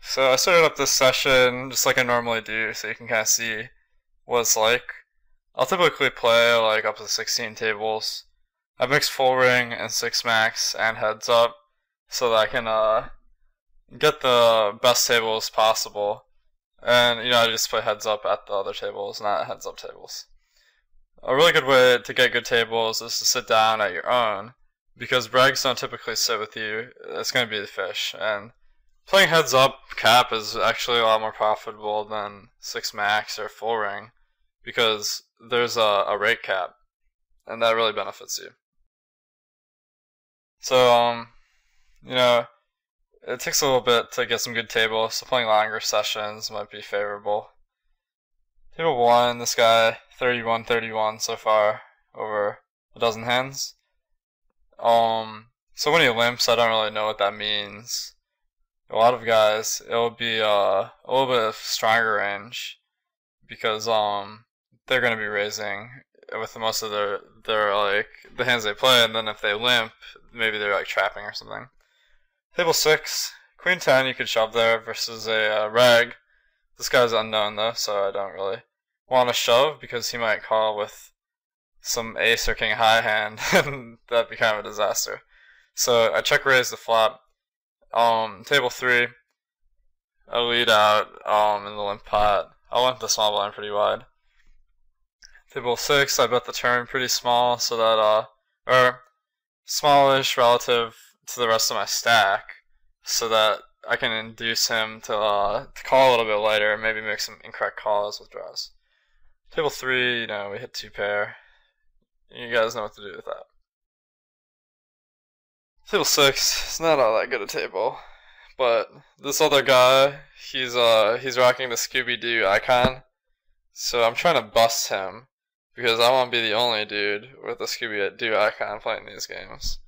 So I started up this session just like I normally do, so you can kind of see what it's like. I'll typically play like up to 16 tables. I mix full ring and 6 max and heads up so that I can get the best tables possible. And I just play heads up at the other tables, not heads up tables. A really good way to get good tables is to sit down at your own, because bregs don't typically sit with you. It's going to be the fish, and playing heads up cap is actually a lot more profitable than 6 max or full ring, because there's a rate cap, and that really benefits you. So, it takes a little bit to get some good tables, so playing longer sessions might be favorable. Table 1, this guy, 31-31 so far, over a dozen hands. So when he limps, I don't really know what that means. A lot of guys, it'll be a little bit of stronger range, because they're going to be raising with most of their like the hands they play, and then if they limp, maybe they're like trapping or something. Table 6, Queen 10 you could shove there versus a reg. This guy's unknown though, so I don't really want to shove because he might call with some ace or king high hand, and that'd be kind of a disaster. So I check raise the flop. Table 3, I lead out in the limp pot. I'll limp the small blind pretty wide. Table 6, I bet the turn pretty small, so that or smallish relative to the rest of my stack, so that I can induce him to call a little bit lighter and maybe make some incorrect calls with draws. Table 3, we hit 2 pair. You guys know what to do with that. Table 6, it's not all that good a table, but this other guy, he's rocking the Scooby-Doo icon, so I'm trying to bust him, because I want to be the only dude with the Scooby-Doo icon playing these games.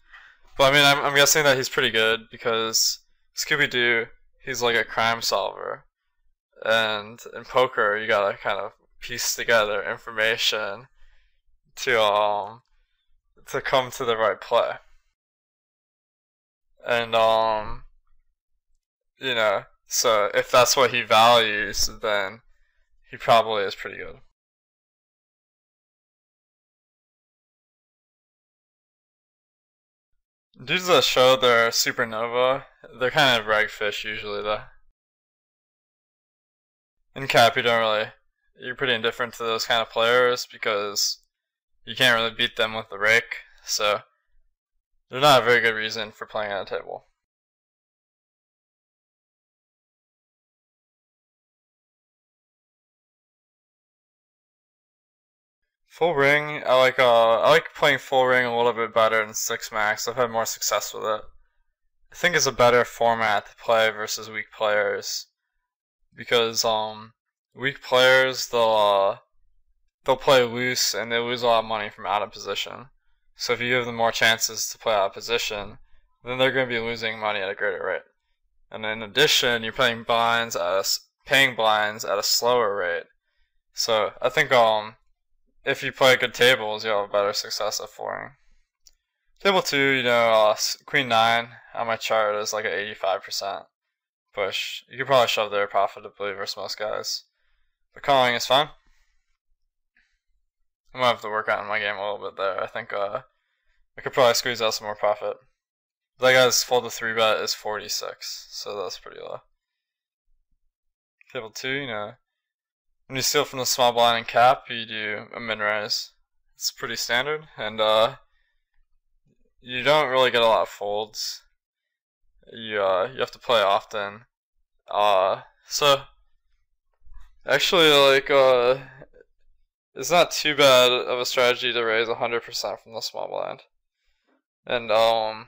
But I mean, I'm guessing that he's pretty good, because Scooby-Doo, he's like a crime solver, and in poker, you gotta kind of piece together information to come to the right play. And so if that's what he values, then he probably is pretty good. Dudes that show their supernova, they're kind of reg fish usually though. In cap, you're pretty indifferent to those kind of players because you can't really beat them with the rake, so they're not a very good reason for playing at a table. Full ring, I like playing full ring a little bit better than 6 max. I've had more success with it. I think it's a better format to play versus weak players, because weak players they'll play loose and they lose a lot of money from out of position. So if you give them more chances to play out of position, then they're going to be losing money at a greater rate. And in addition, you're paying blinds at a slower rate. So I think if you play good tables, you'll have better success at flooring. Table 2, Queen 9 on my chart is like an 85% push. You could probably shove there profitably versus most guys. But calling is fine. I'm gonna have to work on my game a little bit there. I think I could probably squeeze out some more profit. That guy's fold to 3-bet is 46, so that's pretty low. Table 2, when you steal from the small blind and cap, you do a min-raise. It's pretty standard, and you don't really get a lot of folds. You have to play often. So actually, it's not too bad of a strategy to raise 100% from the small blind. And the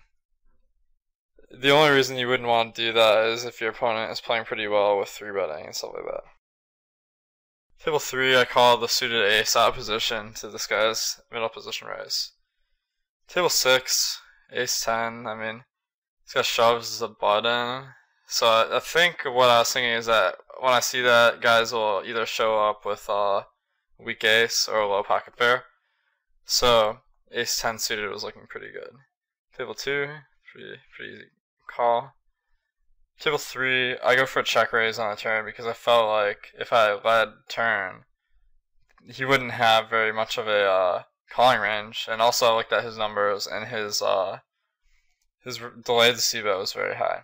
only reason you wouldn't want to do that is if your opponent is playing pretty well with 3-betting and stuff like that. Table 3, I call the suited ace out of position to this guy's middle position raise. Table 6, ace 10, I mean, this guy shoves the button. So I think what I was thinking is that when I see that, guys will either show up with a weak ace or a low pocket pair. So ace 10 suited was looking pretty good. Table 2, pretty easy call. Table 3, I go for a check raise on the turn because I felt like if I led turn, he wouldn't have very much of a calling range. And also I looked at his numbers, and his delayed C-bet was very high.